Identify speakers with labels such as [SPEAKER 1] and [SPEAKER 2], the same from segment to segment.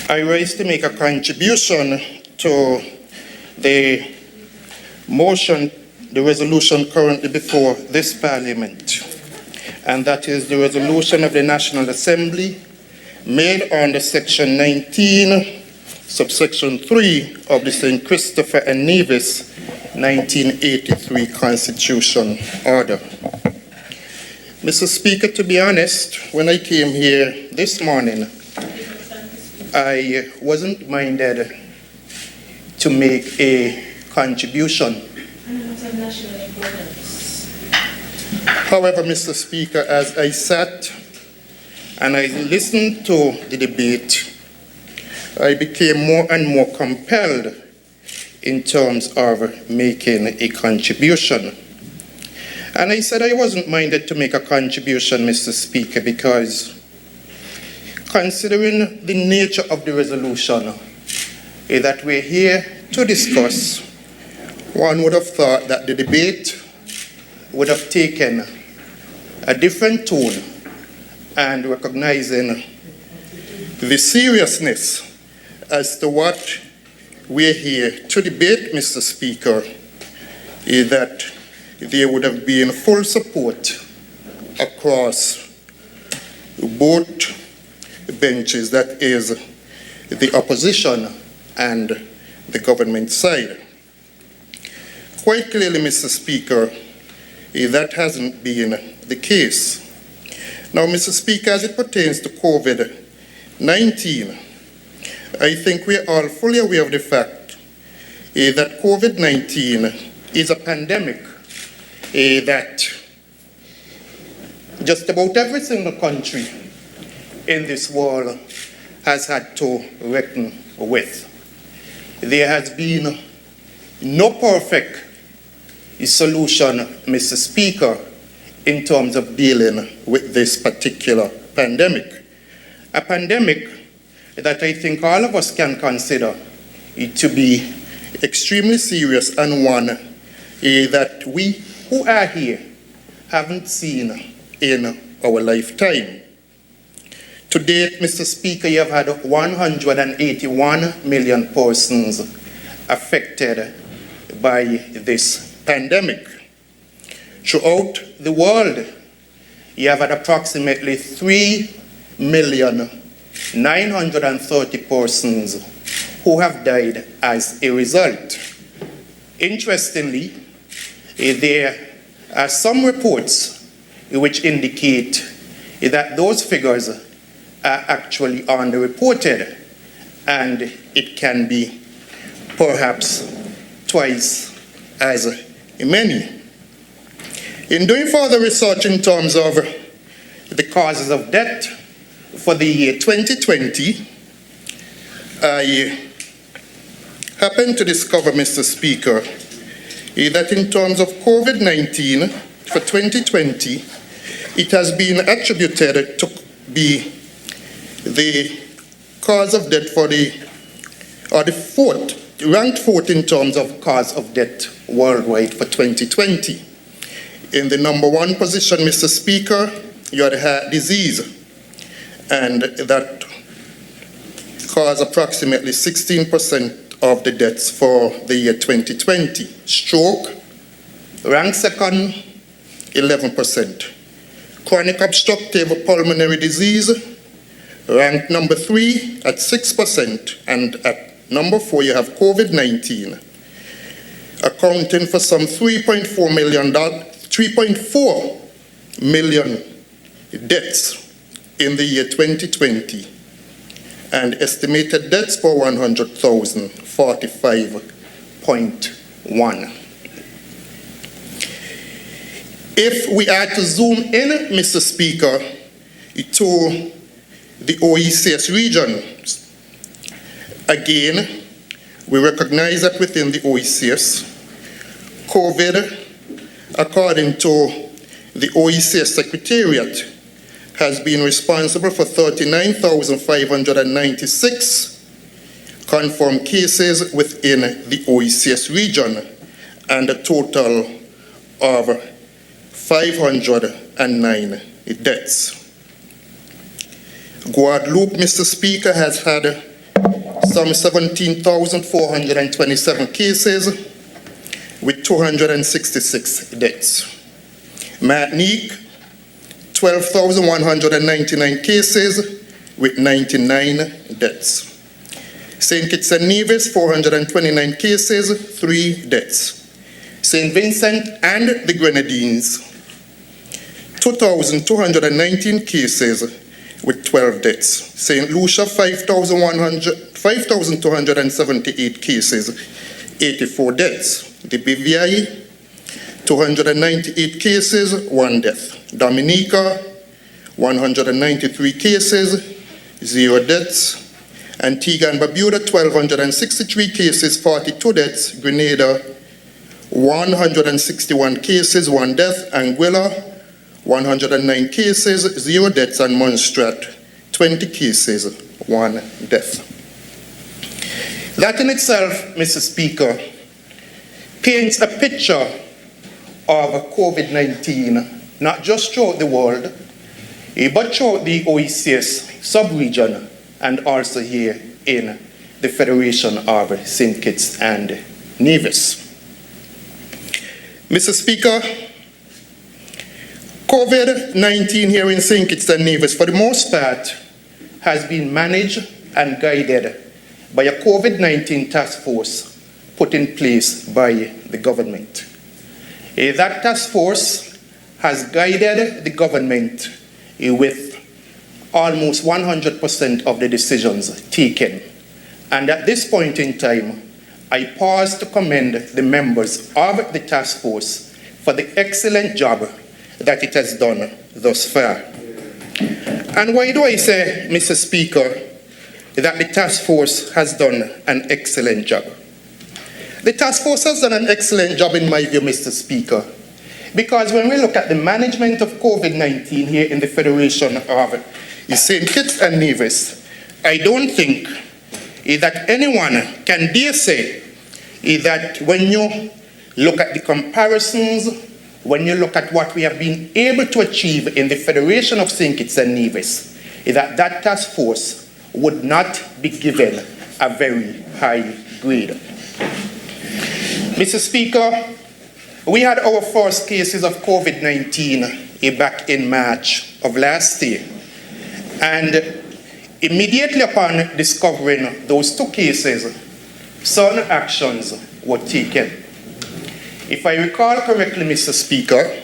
[SPEAKER 1] I rise to make a contribution to the motion, the resolution currently before this Parliament, and that is the resolution of the National Assembly made under Section 19, subsection 3 of the St. Christopher and Nevis 1983 Constitution Order. Mr. Speaker, to be honest, when I came here this morning, I wasn't minded to make a contribution. However, Mr. Speaker, as I sat and I listened to the debate, I became more and more compelled in terms of making a contribution. And I said I wasn't minded to make a contribution, Mr. Speaker, because considering the nature of the resolution that we're here to discuss, one would have thought that the debate would have taken a different tone, and recognizing the seriousness as to what we're here to debate, Mr. Speaker, is that there would have been full support across both benches, that is, the opposition and the government side. Quite clearly, Mr. Speaker, that hasn't been the case. Now, Mr. Speaker, as it pertains to COVID-19, I think we are all fully aware of the fact that COVID-19 is a pandemic that just about every single country in this world has had to reckon with. There has been no perfect solution, Mr. Speaker, in terms of dealing with this particular pandemic. A pandemic that I think all of us can consider to be extremely serious, and one that we who are here haven't seen in our lifetime. To date, Mr. Speaker, you have had 181 million persons affected by this pandemic. Throughout the world, you have had approximately 3,930,000 persons who have died as a result. Interestingly, there are some reports which indicate that those figures are actually underreported, and it can be perhaps twice as many. In doing further research in terms of the causes of death for the year 2020, I happened to discover, Mr. Speaker, that in terms of COVID-19 for 2020, it has been attributed to be the cause of death for ranked fourth in terms of cause of death worldwide for 2020. In the number one position, Mr. Speaker, you had heart disease, and that caused approximately 16% of the deaths for the year 2020. Stroke ranked second, 11%. Chronic obstructive pulmonary disease ranked number 3 at 6%, and at number 4 you have COVID-19, accounting for some 3.4 million deaths in the year 2020, and estimated deaths for 100,000, 45.1. If we are to zoom in, Mr. Speaker, to the OECS region, again, we recognize that within the OECS, COVID, according to the OECS Secretariat, has been responsible for 39,596 confirmed cases within the OECS region, and a total of 509 deaths. Guadeloupe, Mr. Speaker, has had Potsdam, 17,427 cases with 266 deaths. Martinique, 12,199 cases with 99 deaths. St. Kitts and Nevis, 429 cases, 3 deaths. St. Vincent and the Grenadines, 2,219 cases with 12 deaths. St. Lucia, 5,278 cases, 84 deaths. The BVI, 298 cases, 1 death. Dominica, 193 cases, 0 deaths. Antigua and Barbuda, 1,263 cases, 42 deaths. Grenada, 161 cases, 1 death. Anguilla, 109 cases, 0 deaths. And Montserrat, 20 cases, 1 death. That in itself, Mr. Speaker, paints a picture of COVID-19, not just throughout the world, but throughout the OECS sub-region and also here in the Federation of St. Kitts and Nevis. Mr. Speaker, COVID-19 here in St. Kitts and Nevis, for the most part, has been managed and guided by a COVID-19 task force put in place by the government. That task force has guided the government with almost 100% of the decisions taken. And at this point in time, I pause to commend the members of the task force for the excellent job that it has done thus far. And why do I say, Mr. Speaker, that the task force has done an excellent job? The task force has done an excellent job in my view, Mr. Speaker, because when we look at the management of COVID-19 here in the Federation of St. Kitts and Nevis, I don't think that anyone can dare say that when you look at the comparisons, when you look at what we have been able to achieve in the Federation of St. Kitts and Nevis, that that task force would not be given a very high grade. Mr. Speaker, we had our first cases of COVID-19 back in March of last year. And immediately upon discovering those 2 cases, certain actions were taken. If I recall correctly, Mr. Speaker,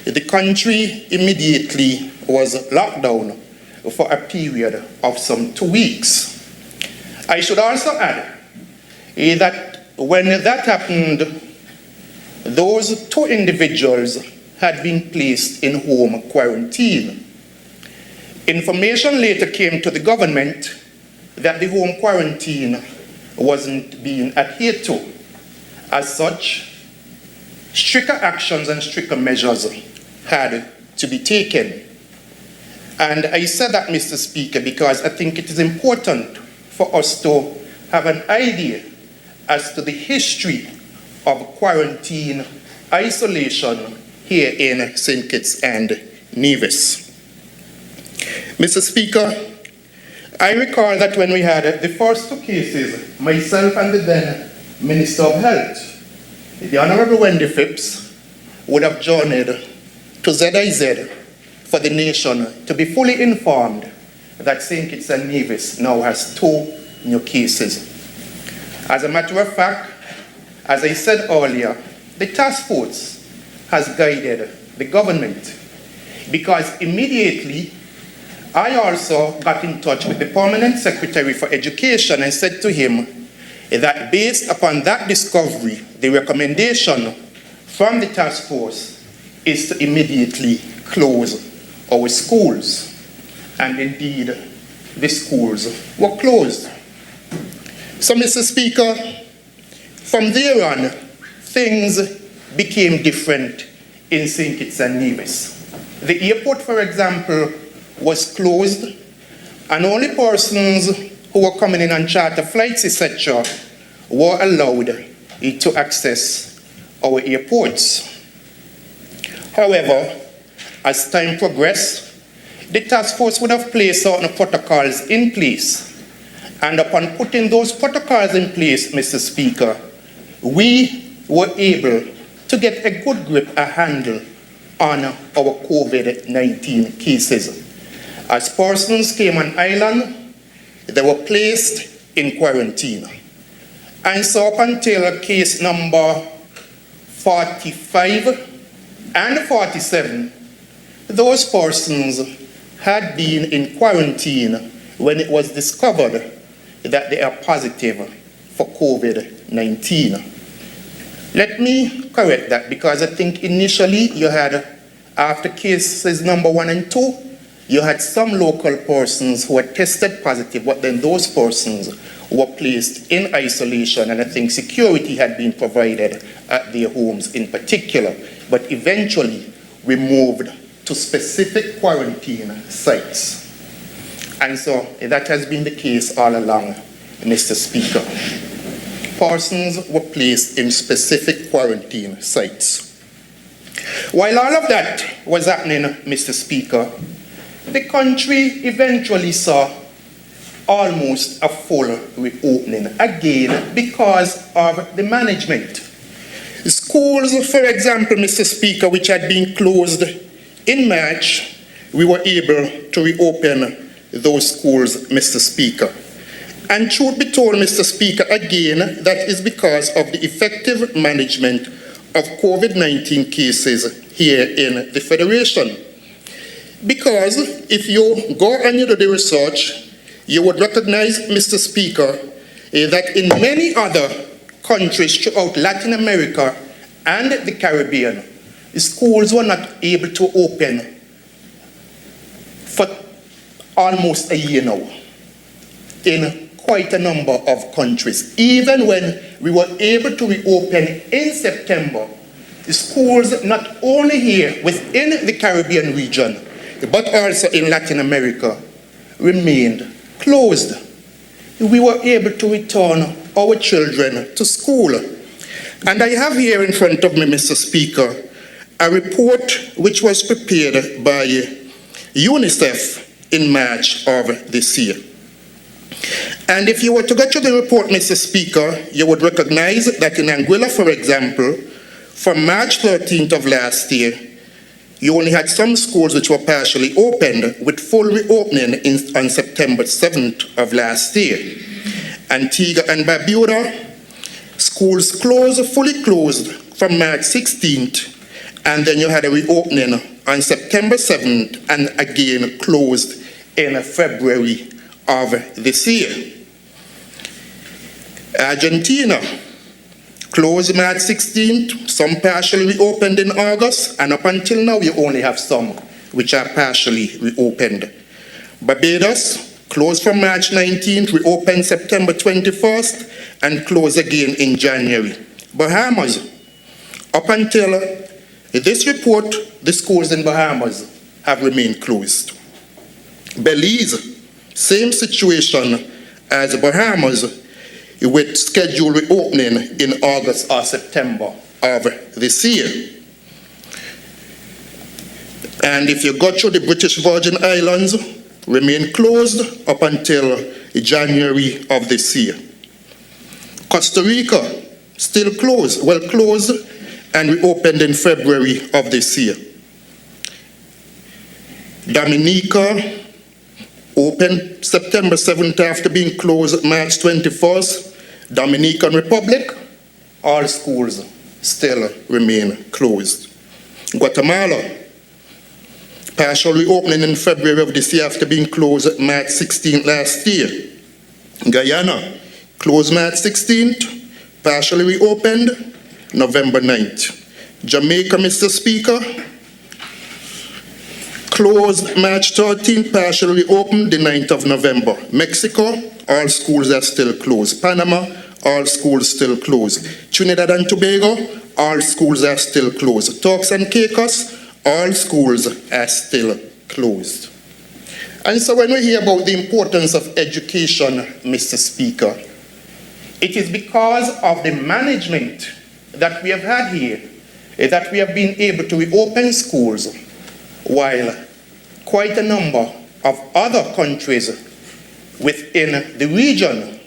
[SPEAKER 1] the country immediately was locked down for a period of some 2 weeks. I should also add that when that happened, those 2 individuals had been placed in home quarantine. Information later came to the government that the home quarantine wasn't being adhered to. As such, stricter actions and stricter measures had to be taken. And I said that, Mr. Speaker, because I think it is important for us to have an idea as to the history of quarantine isolation here in St. Kitts and Nevis. Mr. Speaker, I recall that when we had the first 2 cases, myself and the then Minister of Health, the Honorable Wendy Phipps, would have journeyed to ZIZ for the nation to be fully informed that St. Kitts and Nevis now has 2 new cases. As a matter of fact, as I said earlier, the task force has guided the government, because immediately I also got in touch with the Permanent Secretary for Education and said to him that based upon that discovery, the recommendation from the task force is to immediately close our schools. And indeed, the schools were closed. So, Mr. Speaker, from there on, things became different in St. Kitts and Nevis. The airport, for example, was closed, and only persons who were coming in on charter flights, etc., were allowed to access our airports. However, as time progressed, the task force would have placed certain protocols in place And upon putting those protocols in place, Mr. Speaker, we were able to get a good grip, a handle on our COVID-19 cases. As persons came on island, they were placed in quarantine. And so up until case number 45 and 47, those persons had been in quarantine when it was discovered that they are positive for COVID-19. Let me correct that, because I think initially you had, after cases number 1 and 2, you had some local persons who had tested positive, but then those persons were placed in isolation, and I think security had been provided at their homes in particular. But eventually we moved to specific quarantine sites. And so that has been the case all along, Mr. Speaker. Persons were placed in specific quarantine sites. While all of that was happening, Mr. Speaker, the country eventually saw almost a full reopening, again because of the management. Schools, for example, Mr. Speaker, which had been closed in March, we were able to reopen those schools, Mr. Speaker. And truth be told, Mr. Speaker, again, that is because of the effective management of COVID-19 cases here in the Federation. Because if you go and you do the research, you would recognize, Mr. Speaker, that in many other countries throughout Latin America and the Caribbean, schools were not able to open for almost a year now in quite a number of countries. Even when we were able to reopen in September, schools not only here within the Caribbean region, but also in Latin America, remained closed. We were able to return our children to school. And I have here in front of me, Mr. Speaker, a report which was prepared by UNICEF in March of this year. And if you were to go through the report, Mr. Speaker, you would recognize that in Anguilla, for example, from March 13th of last year, you only had some schools which were partially opened, with full reopening on September 7th of last year. Antigua and Barbuda, schools closed, fully closed from March 16th, and then you had a reopening on September 7th, and again closed in February of this year. Argentina closed March 16th, some partially reopened in August, and up until now you only have some which are partially reopened. Barbados closed from March 19th, reopened September 21st, and closed again in January. Bahamas, up until this report, the schools in Bahamas have remained closed. Belize, same situation as Bahamas, with scheduled reopening in August or September of this year. And if you go through the British Virgin Islands, remain closed up until January of this year. Costa Rica, still closed, well closed, and reopened in February of this year. Dominica, opened September 7th after being closed March 21st. Dominican Republic, all schools still remain closed. Guatemala, partial reopening in February of this year after being closed March 16th last year. Guyana, closed March 16th, partially reopened November 9th. Jamaica, Mr. Speaker, closed March 13th, partially reopened the 9th of November. Mexico, all schools are still closed. Panama, all schools still closed. Trinidad and Tobago, all schools are still closed. Turks and Caicos, all schools are still closed. And so when we hear about the importance of education, Mr. Speaker, it is because of the management that we have had here that we have been able to reopen schools, while quite a number of other countries within the region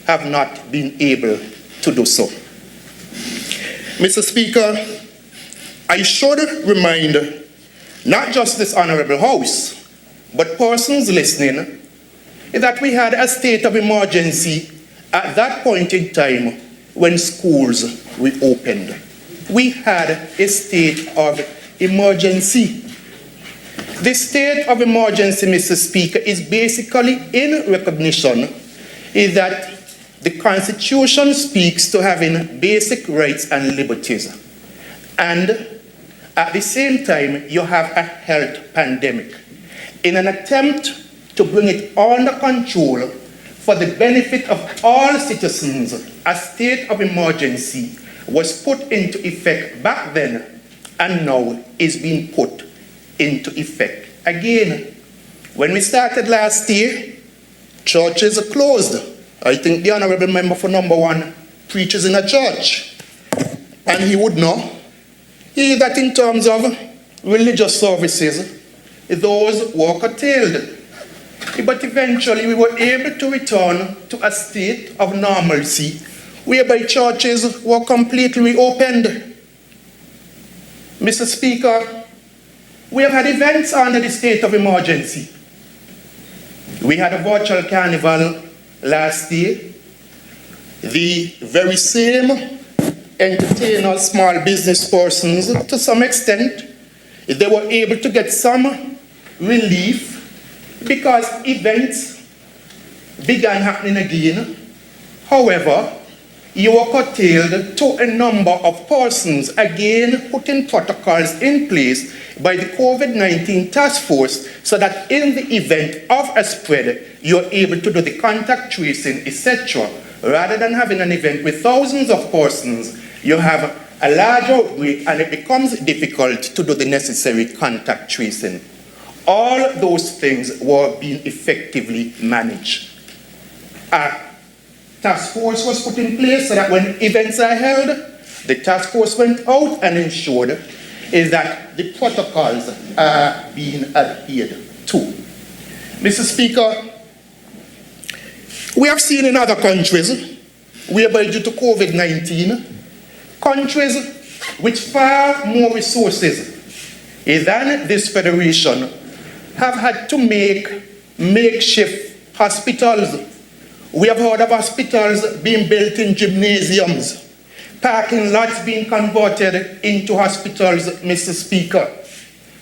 [SPEAKER 1] have not been able to do so. Mr. Speaker, I should remind not just this Honorable House, but persons listening, that we had a state of emergency at that point in time when schools reopened. We had a state of emergency. The state of emergency, Mr. Speaker, is basically in recognition that the Constitution speaks to having basic rights and liberties. And at the same time, you have a health pandemic. In an attempt to bring it under control for the benefit of all citizens, a state of emergency was put into effect back then and now is being put into effect again. When we started last year, churches are closed. I think the Honorable Member for number 1 preaches in a church, and he would know that in terms of religious services, those were curtailed. But eventually we were able to return to a state of normalcy whereby churches were completely reopened. Mr. Speaker, we have had events under the state of emergency. We had a virtual carnival last year. The very same entertainers, small business persons, to some extent, they were able to get some relief because events began happening again. However, you were curtailed to a number of persons, again putting protocols in place by the COVID-19 task force so that in the event of a spread, you're able to do the contact tracing, etc. Rather than having an event with thousands of persons, you have a large outbreak and it becomes difficult to do the necessary contact tracing. All those things were being effectively managed. A task force was put in place so that when events are held, the task force went out and ensured that the protocols are being adhered to. Mr. Speaker, we have seen in other countries, whereby due to COVID-19, countries with far more resources than this federation have had to make makeshift hospitals. We have heard of hospitals being built in gymnasiums, parking lots being converted into hospitals, Mr. Speaker.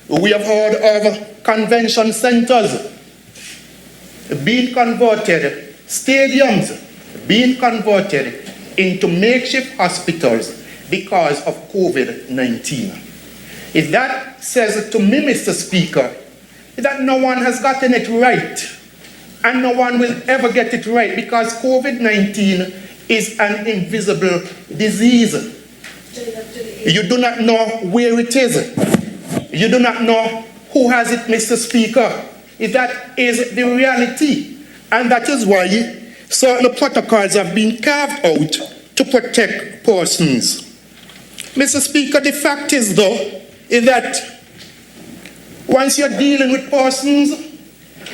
[SPEAKER 1] We have heard of convention centers being converted, stadiums being converted into makeshift hospitals because of COVID-19. If that says to me, Mr. Speaker, that no one has gotten it right, and no one will ever get it right because COVID-19 is an invisible disease. You do not know where it is. You do not know who has it, Mr. Speaker. That is the reality. And that is why certain protocols have been carved out to protect persons. Mr. Speaker, the fact is, though, is that once you're dealing with persons,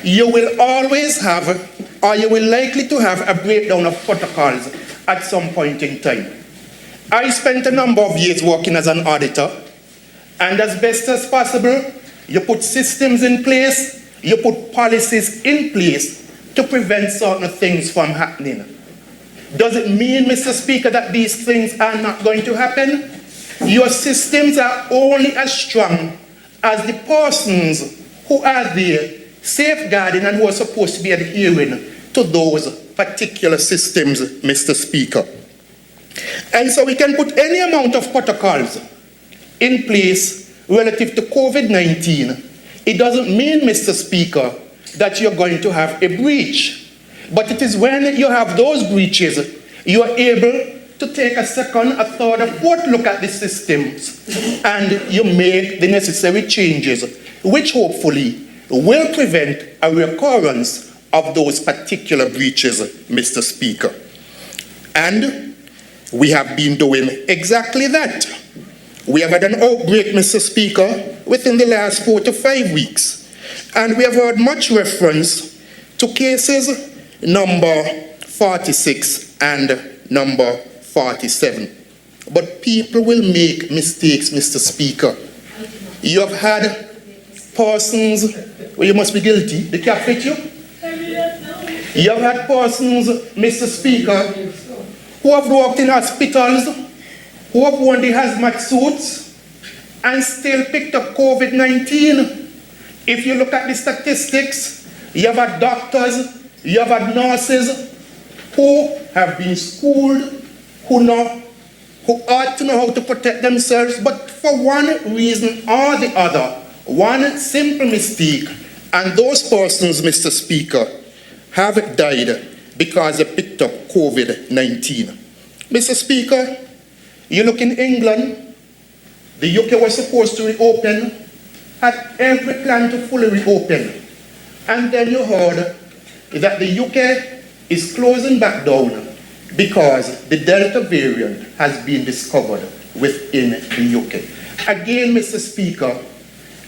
[SPEAKER 1] you will always have, or you will likely to have, a breakdown of protocols at some point in time. I spent a number of years working as an auditor, and as best as possible, you put systems in place, you put policies in place to prevent certain things from happening. Does it mean, Mr. Speaker, that these things are not going to happen? Your systems are only as strong as the persons who are there safeguarding and who are supposed to be adhering to those particular systems, Mr. Speaker. And so we can put any amount of protocols in place relative to COVID-19. It doesn't mean, Mr. Speaker, that you're going to have a breach. But it is when you have those breaches, you are able to take a second, a third, a fourth look at the systems and you make the necessary changes, which hopefully will prevent a recurrence of those particular breaches, Mr. Speaker. And we have been doing exactly that. We have had an outbreak, Mr. Speaker, within the last 4 to 5 weeks. And we have heard much reference to cases number 46 and number 47. But people will make mistakes, Mr. Speaker. You have had persons, well, you must be guilty, they can't fit you. You have had persons, Mr. Speaker, who have worked in hospitals, who have worn the hazmat suits, and still picked up COVID-19. If you look at the statistics, you have had doctors, you have had nurses who have been schooled, who ought to know how to protect themselves, but for one reason or the other, one simple mistake, and those persons, Mr. Speaker, have died because they picked up COVID-19. Mr. Speaker, you look in England, the UK was supposed to reopen, had every plan to fully reopen. And then you heard that the UK is closing back down because the Delta variant has been discovered within the UK. Again, Mr. Speaker,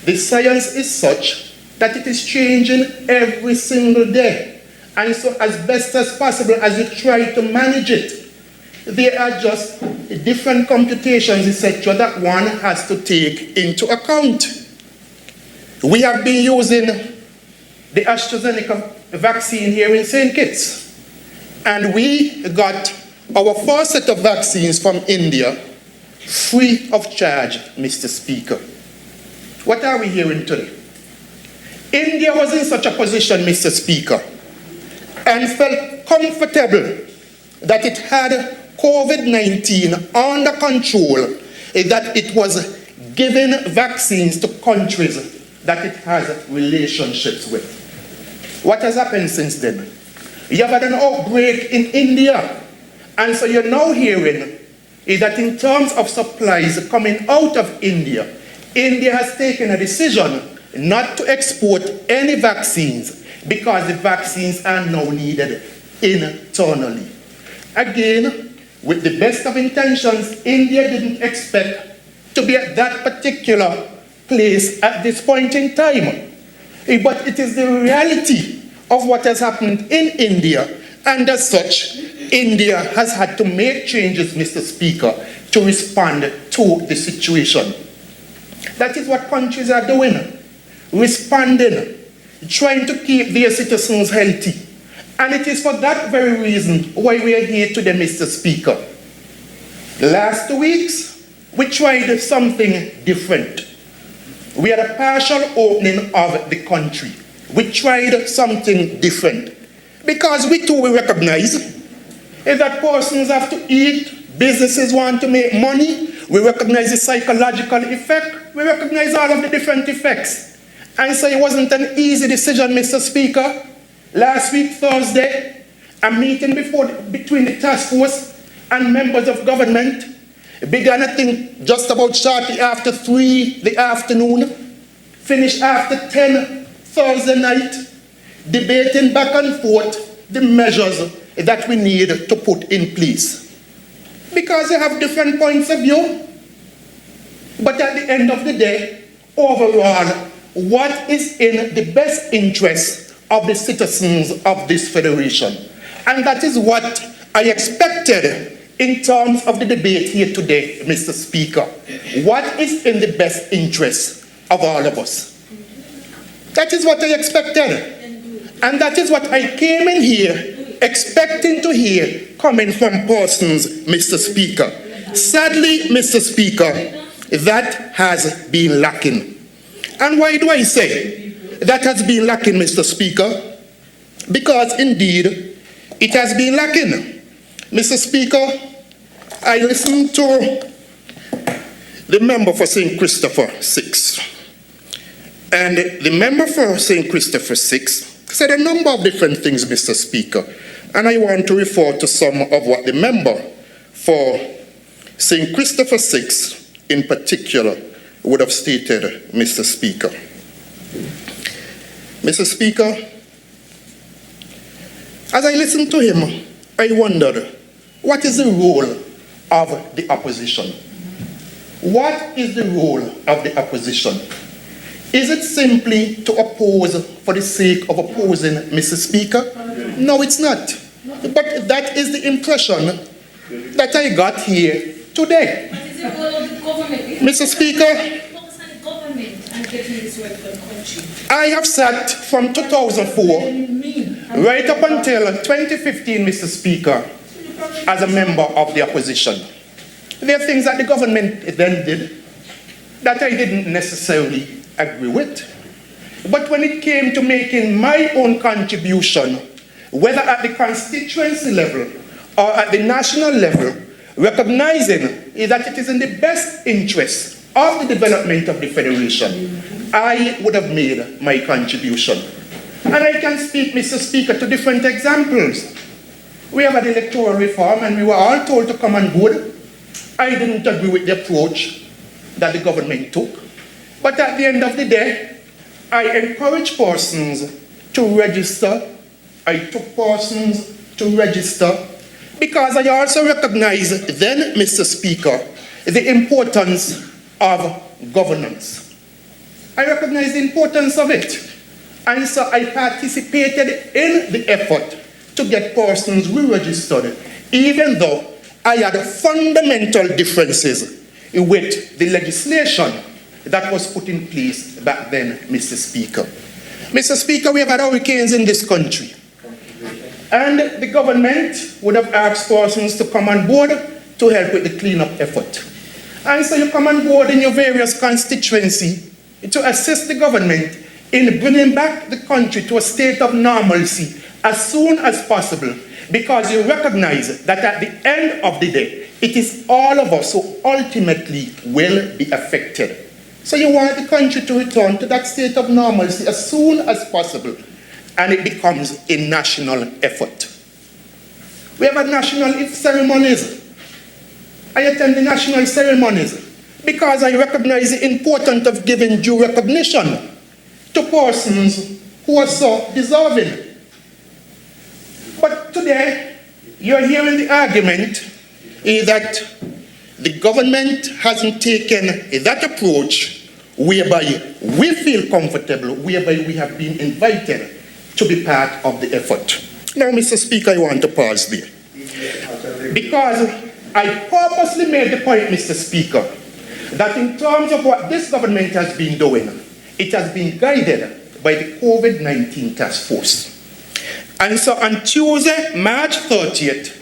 [SPEAKER 1] the science is such that it is changing every single day. And so as best as possible, as you try to manage it, there are just different computations, etc., that one has to take into account. We have been using the AstraZeneca vaccine here in St. Kitts. And we got our first set of vaccines from India free of charge, Mr. Speaker. What are we hearing today? India was in such a position, Mr. Speaker, and felt comfortable that it had COVID-19 under control, that it was giving vaccines to countries that it has relationships with. What has happened since then? You have had an outbreak in India, and so you're now hearing that in terms of supplies coming out of India, India has taken a decision not to export any vaccines because the vaccines are now needed internally. Again, with the best of intentions, India didn't expect to be at that particular place at this point in time. But it is the reality of what has happened in India, and as such, India has had to make changes, Mr. Speaker, to respond to the situation. That is what countries are doing, responding, trying to keep their citizens healthy. And it is for that very reason why we are here today, Mr. Speaker. Last 2 weeks, we tried something different. We had a partial opening of the country. We tried something different. Because we too will recognize that persons have to eat, businesses want to make money, we recognize the psychological effect, we recognize all of the different effects. And so it wasn't an easy decision, Mr. Speaker. Last week, Thursday, a meeting between the task force and members of government began, I think, just about shortly after 3 the afternoon, finished after 10 Thursday night, debating back and forth the measures that we need to put in place. Because they have different points of view, but at the end of the day, overall, what is in the best interest of the citizens of this federation? And that is what I expected in terms of the debate here today, Mr. Speaker. What is in the best interest of all of us? That is what I expected. And that is what I came in here expecting to hear coming from persons, Mr. Speaker. Sadly, Mr. Speaker, that has been lacking. And why do I say that has been lacking, Mr. Speaker? Because indeed, it has been lacking. Mr. Speaker, I listened to the member for St. Christopher 6. And the member for St. Christopher 6 said a number of different things, Mr. Speaker. And I want to refer to some of what the member for St. Christopher 6 in particular would have stated, Mr. Speaker. Mr. Speaker, as I listened to him, I wondered, what is the role of the opposition? What is the role of the opposition? Is it simply to oppose for the sake of opposing, Mr. Speaker? No, it's not. But that is the impression that I got here today.
[SPEAKER 2] But is it all of the government?
[SPEAKER 1] Mr. Speaker,
[SPEAKER 2] Focus on the government and getting this work for the country.
[SPEAKER 1] I have sat from 2004 right up until 2015, Mr. Speaker, as a member of the opposition. There are things that the government then did that I didn't necessarily agree with. But when it came to making my own contribution, whether at the constituency level or at the national level, recognizing that it is in the best interest of the development of the Federation, I would have made my contribution. And I can speak, Mr. Speaker, to different examples. We have had electoral reform and we were all told to come on board. I didn't agree with the approach that the government took. But at the end of the day, I encourage persons to register. I took persons to register because I also recognize then, Mr. Speaker, the importance of governance. I recognize the importance of it. And so I participated in the effort to get persons re-registered, even though I had fundamental differences with the legislation that was put in place back then, Mr. Speaker. Mr. Speaker, we have had hurricanes in this country. And the government would have asked persons to come on board to help with the cleanup effort. And so you come on board in your various constituency to assist the government in bringing back the country to a state of normalcy as soon as possible, because you recognize that at the end of the day, it is all of us who ultimately will be affected. So you want the country to return to that state of normalcy as soon as possible, and it becomes a national effort. We have national ceremonies. I attend the national ceremonies because I recognize the importance of giving due recognition to persons who are so deserving. But today, you're hearing the argument that the government hasn't taken that approach whereby we feel comfortable, whereby we have been invited to be part of the effort. Now, Mr. Speaker, I want to pause there. Because I purposely made the point, Mr. Speaker, that in terms of what this government has been doing, it has been guided by the COVID-19 task force. And so on Tuesday, March 30th,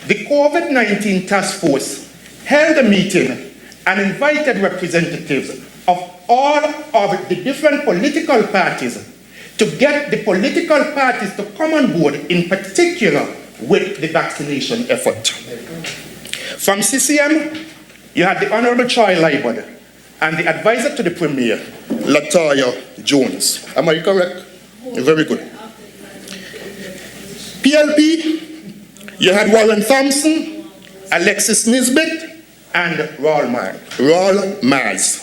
[SPEAKER 1] the COVID-19 task force held a meeting and invited representatives of all of the different political parties to get the political parties to come on board, in particular with the vaccination effort. From CCM, you had the Honorable Troy Libod and the advisor to the Premier, Latoya Jones. Am I correct? Very good. PLP, you had Warren Thompson, Alexis Nisbet, and Raul Mars.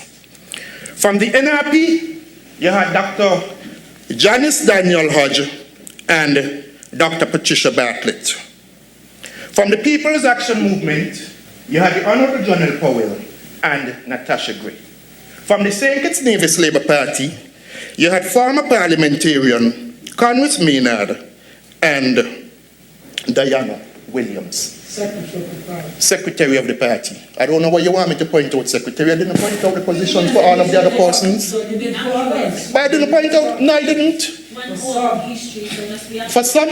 [SPEAKER 1] From the NRP, you had Dr. Janice Daniel Hodge and Dr. Patricia Bartlett. From the People's Action Movement, you had the Honorable John L. Powell and Natasha Gray. From the St. Kitts Nevis Labour Party, you had former parliamentarian Conway Maynard and Diana Williams, Secretary of the party. I don't know what you want me to point out, Secretary. I didn't point out the positions for all of the other persons. But I didn't point out, no, I didn't. For some,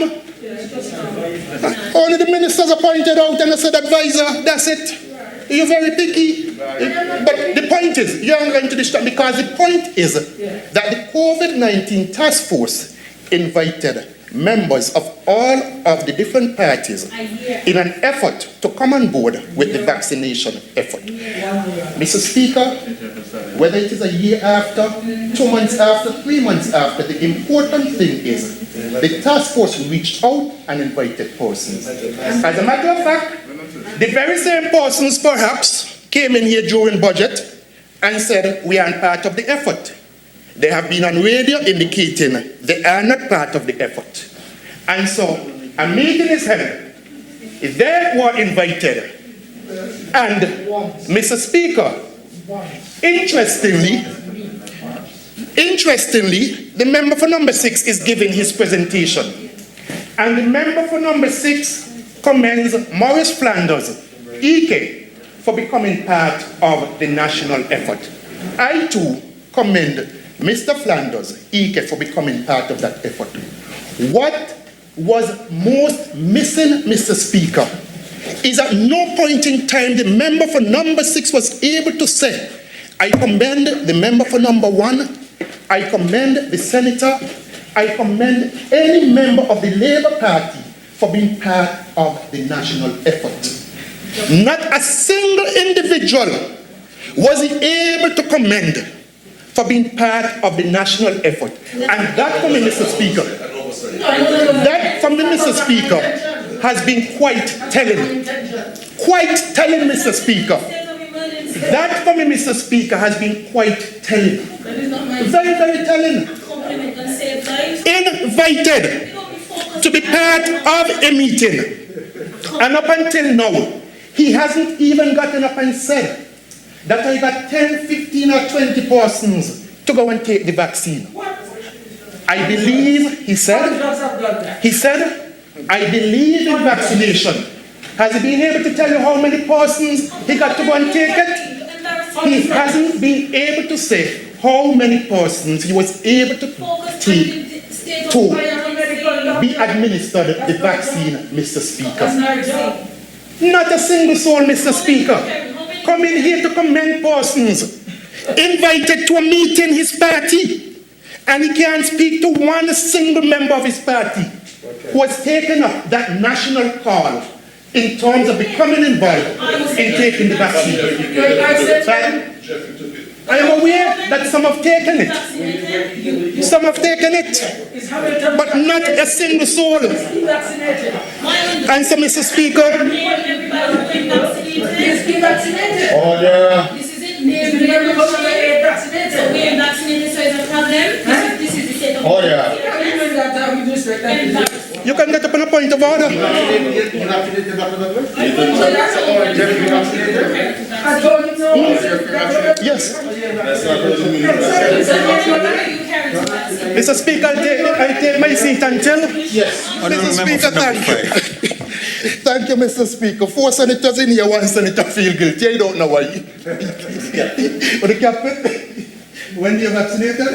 [SPEAKER 1] only the ministers are pointed out and I said advisor, that's it. You're very picky. But the point is, you're going to distract, because the point is that the COVID-19 task force invited members of all of the different parties in an effort to come on board with the vaccination effort. Mr. Speaker, whether it is a year after, 2 months after, 3 months after, the important thing is the task force reached out and invited persons. As a matter of fact, the very same persons perhaps came in here during budget and said we aren't part of the effort. They have been on radio indicating they are not part of the effort. And so a meeting is held. They were invited. And Mr. Speaker, interestingly, Interestingly, the member for number 6 is giving his presentation. And the member for number 6 commends Maurice Flanders, EK, for becoming part of the national effort. I too commend Mr. Flanders, EK, for becoming part of that effort. What was most missing, Mr. Speaker, is at no point in time the member for number 6 was able to say, I commend the member for number 1, I commend the senator, I commend any member of the Labour Party for being part of the national effort. Not a single individual was he able to commend for being part of the national effort. And that, for me, Mr. Speaker, has been quite telling. Quite telling, Mr. Speaker. That, for me, Mr. Speaker, has been quite telling. Very, very telling. Invited to be part of a meeting. And up until now, he hasn't even gotten up and said that I got 10, 15, or 20 persons to go and take the vaccine. I believe, he said, I believe in vaccination. Has he been able to tell you how many persons he got to go and take it? He hasn't been able to say how many persons he was able to take to be administered the vaccine, Mr. Speaker. Not a single soul, Mr. Speaker, coming here to commend persons, invited to a meeting his party, and he can't speak to one single member of his party who has taken up that national call in terms of becoming involved in taking the vaccine. I am aware that some have taken it. Some have taken it, but not a single soul. And so, Mr. Speaker, order. You can get up on a point of order. Yes. Mr. Speaker, I take my seat until. Yes. Mr. Speaker, thank you. Thank you, Mr. Speaker. 4 senators in here, 1 senator feel guilty. I don't know why. But the captain, when you vaccinated?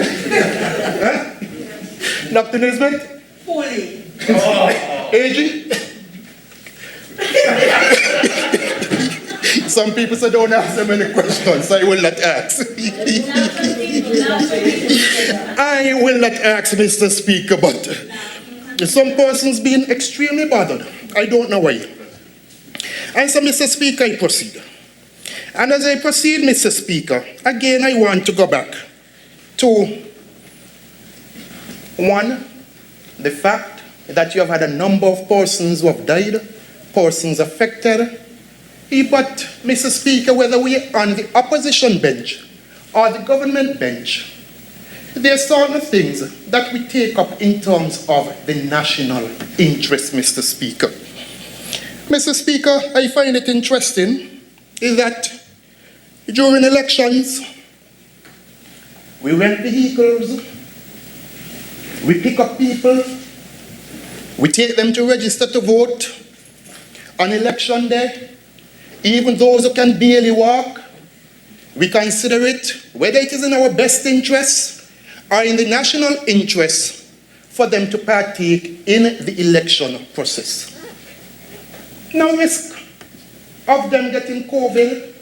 [SPEAKER 1] Dr. Nisbet?
[SPEAKER 3] Fully.
[SPEAKER 1] AG? Some people say don't ask them any questions. I will not ask. I will not ask, Mr. Speaker, but some persons being extremely bothered. I don't know why. And so, Mr. Speaker, I proceed. And as I proceed, Mr. Speaker, again I want to go back to, one, the fact that you have had a number of persons who have died, persons affected. But, Mr. Speaker, whether we are on the opposition bench or the government bench, there are certain things that we take up in terms of the national interest, Mr. Speaker. Mr. Speaker, I find it interesting is that during elections, we rent vehicles, we pick up people, we take them to register to vote on election day. Even those who can barely walk, we consider it, whether it is in our best interest or in the national interest, for them to partake in the election process. No risk of them getting COVID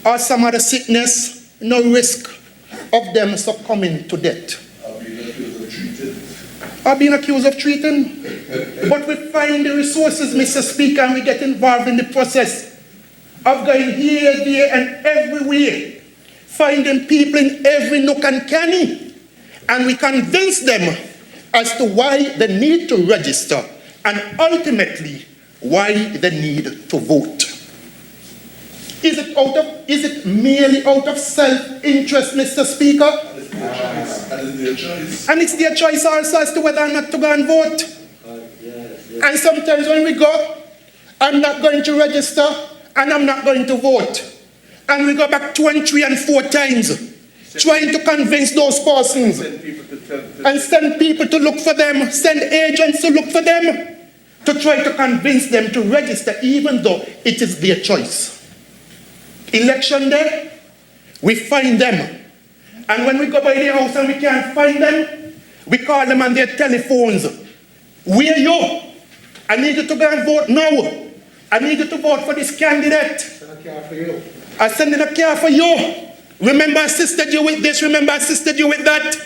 [SPEAKER 1] or some other sickness, no risk of them succumbing to death. Or being accused of treating. But we find the resources, Mr. Speaker, and we get involved in the process of going here, there, and everywhere, finding people in every nook and cranny, and we convince them as to why they need to register, and ultimately, why they need to vote. Is it merely out of self-interest, Mr. Speaker? And it's their choice also as to whether or not to go and vote. And sometimes when we go, I'm not going to register and I'm not going to vote. And we go back 2 and 3 and 4 times. trying to convince those persons and send people to look for them, send agents to look for them, to try to convince them to register even though it is their choice. Election day, we find them. And when we go by their house and we can't find them, we call them on their telephones. Where are you? I need you to go and vote now. I need you to vote for this candidate. I send in a car for you. Remember I assisted you with this, remember I assisted you with that.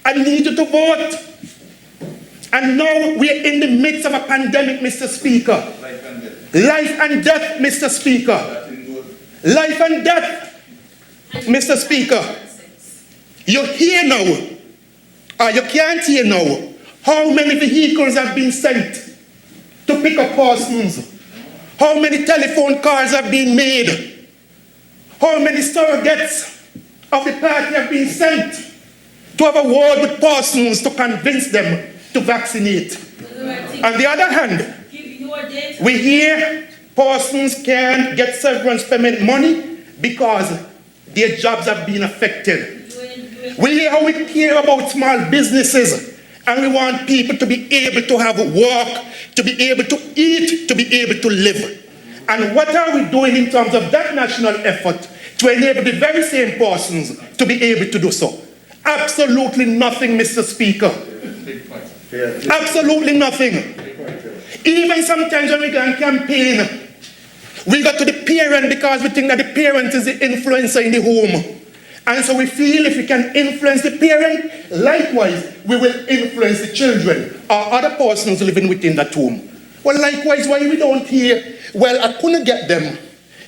[SPEAKER 1] I need you to vote. And now we're in the midst of a pandemic, Mr. Speaker. Life and death, Mr. Speaker. Life and death, Mr. Speaker. You're here now, or you can't hear now, how many vehicles have been sent to pick up persons? How many telephone calls have been made? How many surrogates of the party have been sent to have a word with persons to convince them to vaccinate? On the other hand, we hear persons can't get severance payment money because their jobs have been affected. We hear how we care about small businesses and we want people to be able to have work, to be able to eat, to be able to live. And what are we doing in terms of that national effort to enable the very same persons to be able to do so? Absolutely nothing, Mr. Speaker. Absolutely nothing. Even sometimes when we go on campaign, we go to the parent because we think that the parent is the influencer in the home. And so we feel if we can influence the parent, likewise, we will influence the children or other persons living within that home. Well, likewise, why we don't hear, well, I couldn't get them.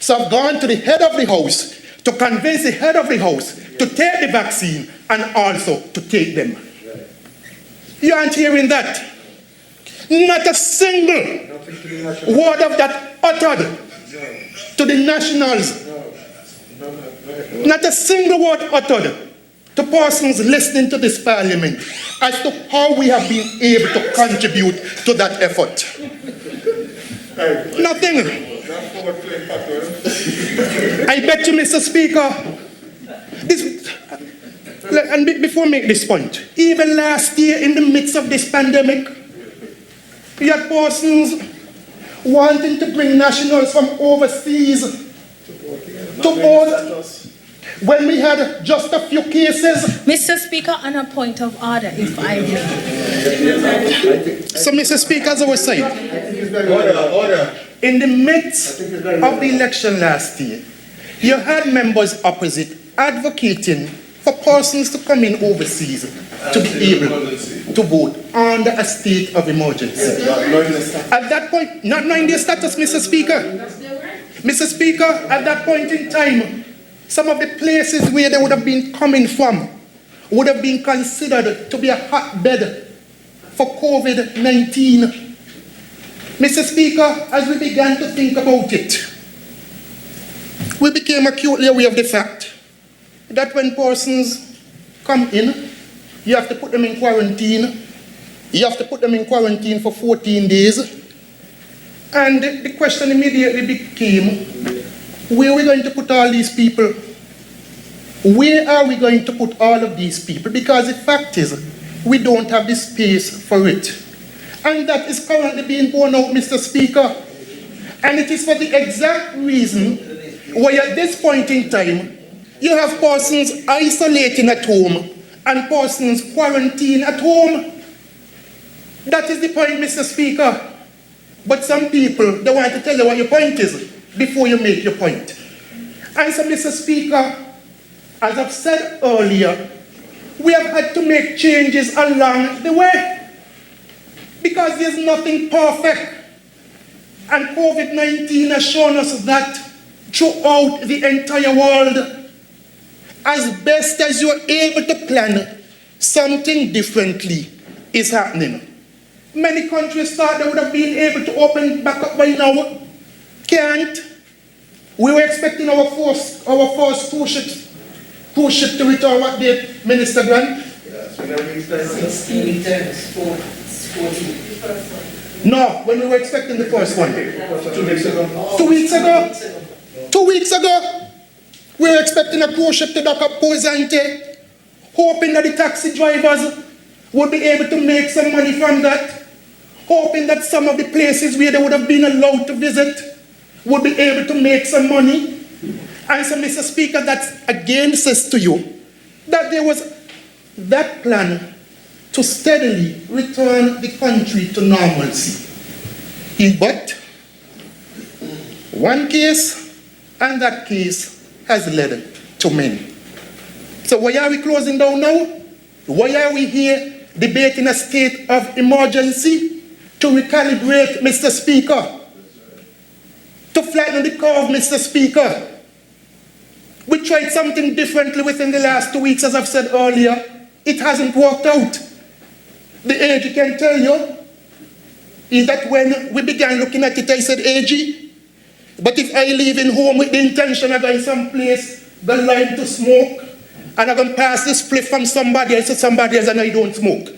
[SPEAKER 1] So I've gone to the head of the house to convince the head of the house to take the vaccine and also to take them. You aren't hearing that. Not a single word of that uttered to the nationals. Not a single word uttered to persons listening to this parliament as to how we have been able to contribute to that effort. Nothing. I bet you, Mr. Speaker, before I make this point, even last year in the midst of this pandemic, we had persons wanting to bring nationals from overseas to vote when we had just a few cases.
[SPEAKER 2] Mr. Speaker, on a point of order, if I may.
[SPEAKER 1] So, Mr. Speaker, as I was saying, in the midst of the election last year, you had members opposite advocating for persons to come in overseas to be able to vote under a state of emergency. At that point, not knowing their status, Mr. Speaker, Mr. Speaker, at that point in time, some of the places where they would have been coming from would have been considered to be a hotbed for COVID-19. Mr. Speaker, as we began to think about it, we became acutely aware of the fact that when persons come in, you have to put them in quarantine. You have to put them in quarantine for 14 days. And the question immediately became, where are we going to put all these people? Where are we going to put all of these people? Because the fact is, we don't have the space for it. And that is currently being borne out, Mr. Speaker. And it is for the exact reason why at this point in time, you have persons isolating at home and persons quarantined at home. That is the point, Mr. Speaker. But some people, they want to tell you what your point is before you make your point. And so, Mr. Speaker, as I've said earlier, we have had to make changes along the way because there's nothing perfect. And COVID-19 has shown us that throughout the entire world, as best as you're able to plan, something differently is happening. Many countries thought they would have been able to open back up by now. Can't. We were expecting our first cruise ship to return. What date, Minister Grant?
[SPEAKER 3] 16 times 14.
[SPEAKER 1] No, when we were expecting the first one.
[SPEAKER 3] 2 weeks ago.
[SPEAKER 1] 2 weeks ago? 2 weeks ago? We're expecting a cruise ship to dock at Posante, hoping that the taxi drivers would be able to make some money from that, hoping that some of the places where they would have been allowed to visit would be able to make some money. And so, Mr. Speaker, that again says to you that there was that plan to steadily return the country to normalcy. But one case, and that case has led to many. So why are we closing down now? Why are we here debating a state of emergency? To recalibrate, Mr. Speaker. To flatten the curve, Mr. Speaker. We tried something differently within the last 2 weeks, as I've said earlier. It hasn't worked out. The AG can tell you is that when we began looking at it, I said, AG, but if I leave in home with the intention of going someplace, the line to smoke, and I'm going to pass this spliff from somebody else to somebody else and I don't smoke.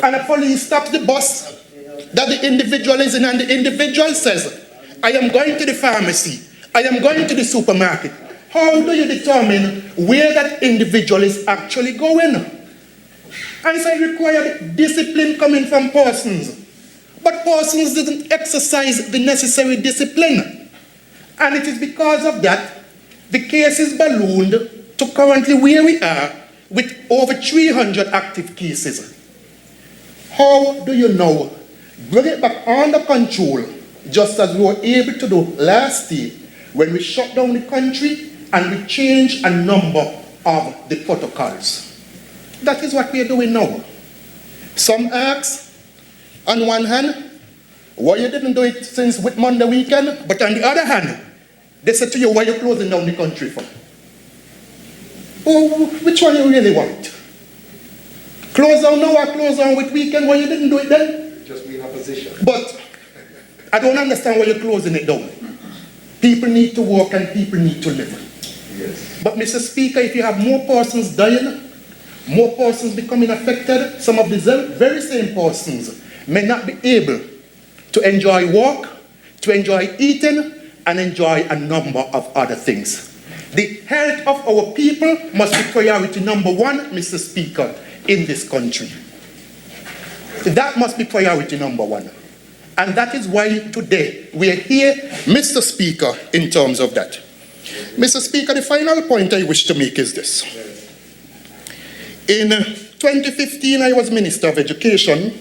[SPEAKER 1] And the police stops the bus that the individual is in, and the individual says, I am going to the pharmacy, I am going to the supermarket. How do you determine where that individual is actually going? And so it required discipline coming from persons. But persons didn't exercise the necessary discipline. And it is because of that, the case is ballooned to currently where we are with over 300 active cases. How do you now bring it back under control, just as we were able to do last year when we shut down the country and we changed a number of the protocols? That is what we are doing now. Some ask, on one hand, why you didn't do it since with Monday weekend, but on the other hand, they said to you, why are you closing down the country for? Oh, which one you really want? Close down now or close down with weekend? Why you didn't do it then?
[SPEAKER 3] Just be in opposition.
[SPEAKER 1] But I don't understand why you're closing it down. People need to work and people need to live.
[SPEAKER 3] Yes.
[SPEAKER 1] But Mr. Speaker, if you have more persons dying, more persons becoming affected, some of these very same persons may not be able to enjoy work, to enjoy eating, and enjoy a number of other things. The health of our people must be priority number one, Mr. Speaker, in this country. That must be priority number one. And that is why today we are here, Mr. Speaker, in terms of that. Mr. Speaker, the final point I wish to make is this. In 2015, I was Minister of Education.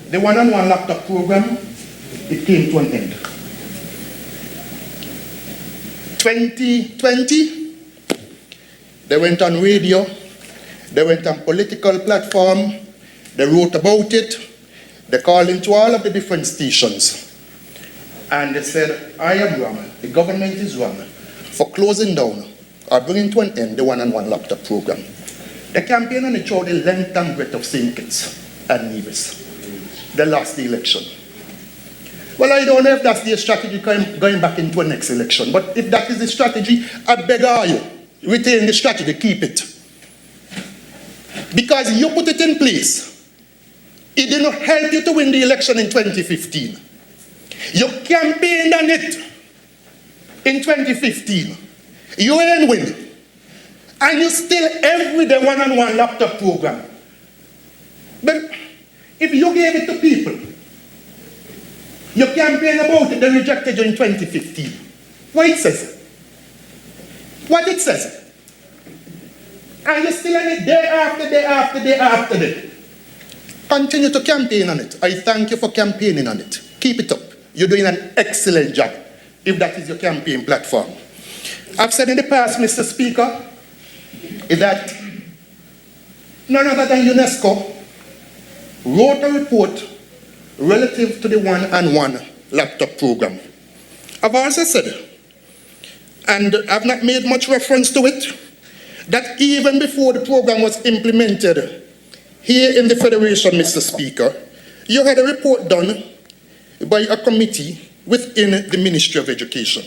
[SPEAKER 1] The one-on-one laptop program, it came to an end. 2020, they went on radio, they went on political platform, they wrote about it, they called into all of the different stations, and they said, I am wrong, the government is wrong for closing down or bringing to an end the one-on-one laptop program. The campaign on it showed the length and breadth of St. Kitts and Nevis. They lost the election. Well, I don't know if that's the strategy going back into a next election, but if that is the strategy, I beg of you, retain the strategy, keep it. Because you put it in place. It did not help you to win the election in 2015. You campaigned on it in 2015. You ain't win. And you still every day one-on-one laptop program. But if you gave it to people, you campaign about it, they rejected you in 2015. What it says? What it says? And you're still on it day after day after day after day. Continue to campaign on it. I thank you for campaigning on it. Keep it up. You're doing an excellent job, if that is your campaign platform. I've said in the past, Mr. Speaker, is that none other than UNESCO wrote a report relative to the one-on-one laptop program. I've also said, and I've not made much reference to it, that even before the program was implemented here in the Federation, Mr. Speaker, you had a report done by a committee within the Ministry of Education.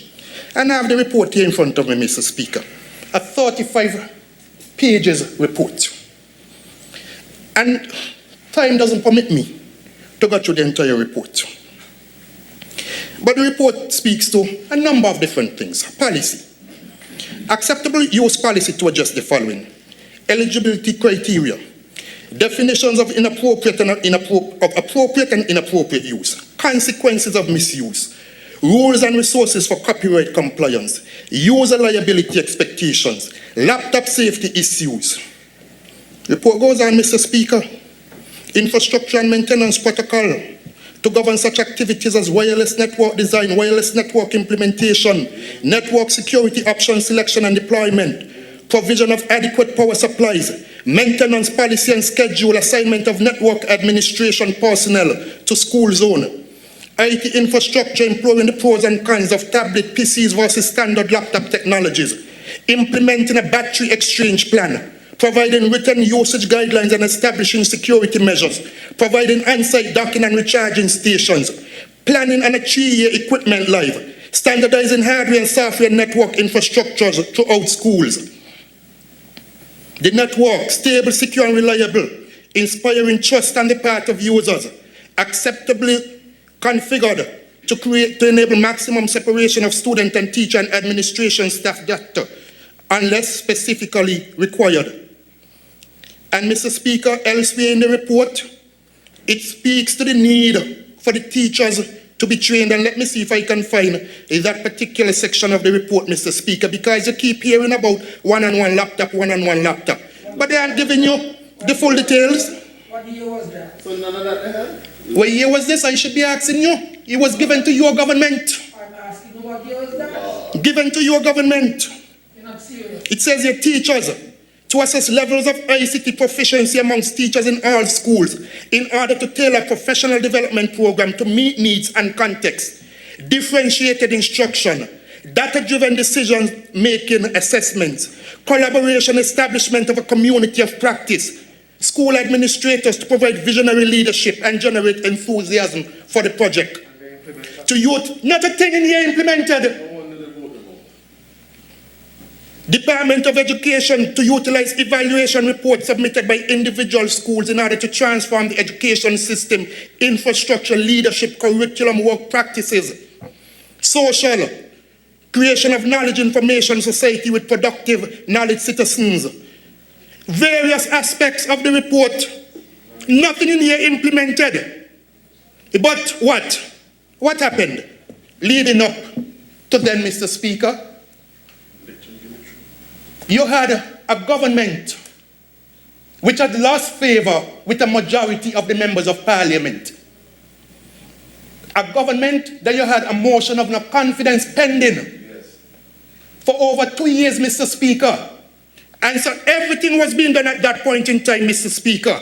[SPEAKER 1] And I have the report here in front of me, Mr. Speaker, a 35 pages report. And time doesn't permit me to go through the entire report. But the report speaks to a number of different things. Policy. Acceptable use policy to address the following. Eligibility criteria. Definitions of appropriate and inappropriate use. Consequences of misuse. Rules and resources for copyright compliance. User liability expectations. Laptop safety issues. Report goes on, Mr. Speaker. Infrastructure and maintenance protocol to govern such activities as wireless network design, wireless network implementation, network security option selection and deployment, provision of adequate power supplies, maintenance policy and schedule, assignment of network administration personnel to school zone, IT infrastructure, imploring the pros and cons of tablet PCs versus standard laptop technologies, implementing a battery exchange plan, providing written usage guidelines and establishing security measures, providing on-site docking and recharging stations, planning and a 3-year equipment life, standardizing hardware and software network infrastructures throughout schools. The network, stable, secure and reliable, inspiring trust on the part of users, acceptably configured to enable maximum separation of student and teacher and administration staff data, unless specifically required. And Mr. Speaker, elsewhere in the report, it speaks to the need for the teachers to be trained. And let me see if I can find that particular section of the report, Mr. Speaker, because you keep hearing about one-on-one laptop, one-on-one laptop. But they aren't giving you the full details.
[SPEAKER 3] What year was that? So none of that they had?
[SPEAKER 1] What year was this? I should be asking you. It was given to your government.
[SPEAKER 3] I'm asking you what year was that?
[SPEAKER 1] Given to your government.
[SPEAKER 3] You're not serious.
[SPEAKER 1] It says here teachers to assess levels of ICT proficiency amongst teachers in all schools in order to tailor professional development program to meet needs and context, differentiated instruction, data-driven decision-making assessments, collaboration, establishment of a community of practice, school administrators to provide visionary leadership and generate enthusiasm for the project. To youth, not a thing in here implemented. Department of Education to utilize evaluation reports submitted by individual schools in order to transform the education system, infrastructure, leadership, curriculum, work practices, social, creation of knowledge information society with productive knowledge citizens. Various aspects of the report, nothing in here implemented. But what? What happened? Leading up to then, Mr. Speaker, you had a government which had lost favor with a majority of the members of parliament. A government that you had a motion of no confidence pending for over 2 years, Mr. Speaker. And so everything was being done at that point in time, Mr. Speaker.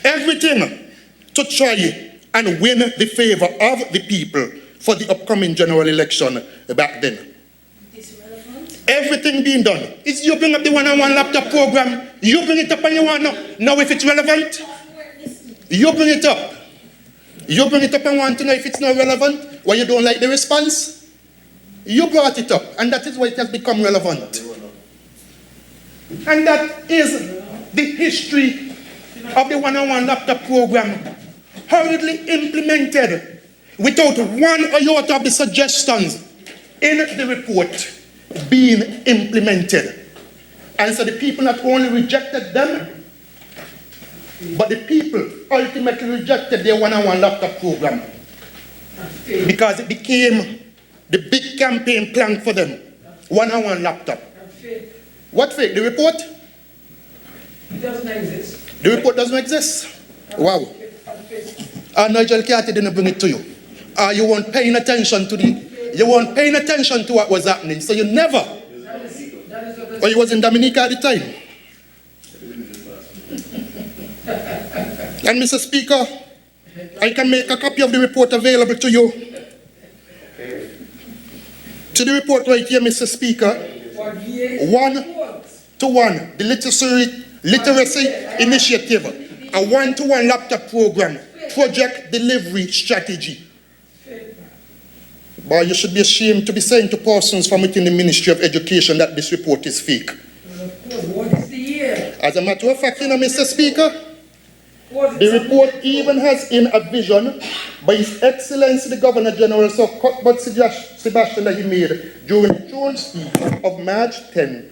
[SPEAKER 1] Everything to try and win the favor of the people for the upcoming general election back then. Everything being done. Is you bring up the one-on-one laptop program, you bring it up and you want to know if it's relevant. You bring it up. You bring it up and want to know if it's not relevant, or you don't like the response. You brought it up, and that is why it has become relevant. And that is the history of the one-on-one laptop program, hurriedly implemented without one iota of the suggestions in the report being implemented. And so the people not only rejected them, but the people ultimately rejected their one-on-one laptop program because it became the big campaign plan for them. One-on-one laptop. What fake? The report?
[SPEAKER 3] It doesn't exist.
[SPEAKER 1] The report doesn't exist. Wow. Nigel Carty didn't bring it to you. You weren't paying attention to what was happening, so you never. Or you was in Dominica at the time. And Mr. Speaker, I can make a copy of the report available to you. To the report right here, Mr. Speaker, 1-to-1, the literacy initiative, a 1-to-1 laptop program, project delivery strategy. Boy, you should be ashamed to be saying to persons from within the Ministry of Education that this report is fake.
[SPEAKER 3] What is the year?
[SPEAKER 1] As a matter of fact, you know, Mr. Speaker, The report even has in a vision by His Excellency the Governor General Sir Cuthbert Sebastian that he made during the throne speech of March 10,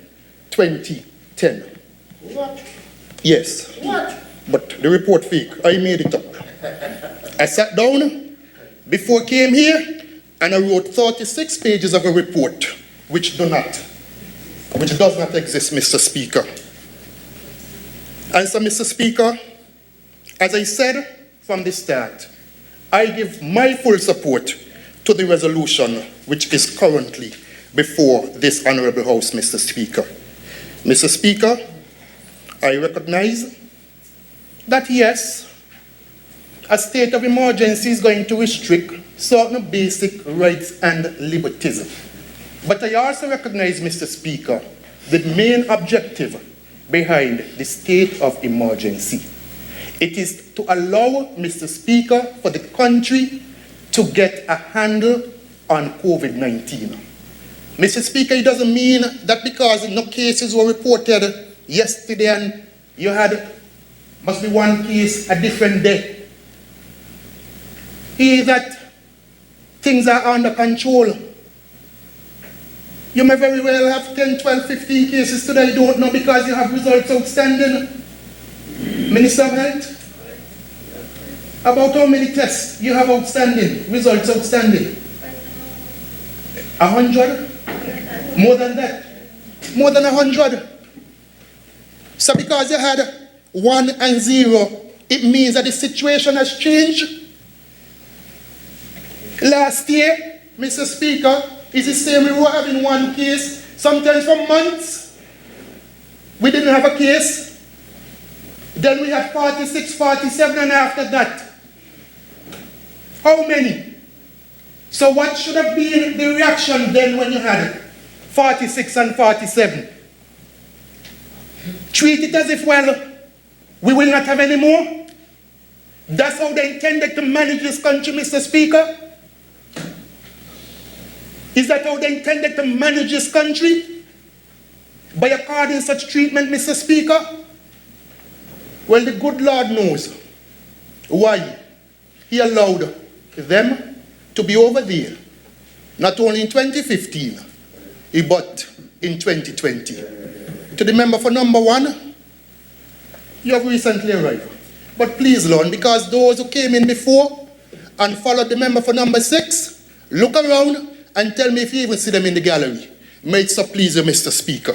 [SPEAKER 1] 2010.
[SPEAKER 4] What?
[SPEAKER 1] Yes.
[SPEAKER 4] What?
[SPEAKER 1] But the report fake. I made it up. I sat down before I came here and I wrote 36 pages of a report which does not exist, Mr. Speaker. And so, Mr. Speaker, as I said from the start, I give my full support to the resolution which is currently before this Honourable House, Mr. Speaker. Mr. Speaker, I recognize that yes, a state of emergency is going to restrict certain basic rights and liberties. But I also recognize, Mr. Speaker, the main objective behind the state of emergency. It is to allow, Mr. Speaker, for the country to get a handle on COVID-19. Mr. Speaker, it doesn't mean that because no cases were reported yesterday and you had, must be one case a different day. Is that things are under control. You may very well have 10, 12, 15 cases today, you don't know because you have results outstanding. Minister of Health, about how many tests you have outstanding, results outstanding? 100? More than that? More than 100? So because you had 1 and 0, it means that the situation has changed. Last year, Mr. Speaker, is the same. We were having one case, sometimes for months. We didn't have a case. Then we had 46, 47, and after that, how many? So what should have been the reaction then when you had 46 and 47? Treat it as if, well, we will not have any more. That's how they intended to manage this country, Mr. Speaker. Is that how they intended to manage this country? By according such treatment, Mr. Speaker? Well, the good Lord knows why He allowed them to be over there, not only in 2015, but in 2020. To the member for number 1, you have recently arrived. But please, Lord, because those who came in before and followed the member for number 6, look around and tell me if you even see them in the gallery. May it so please you, Mr. Speaker.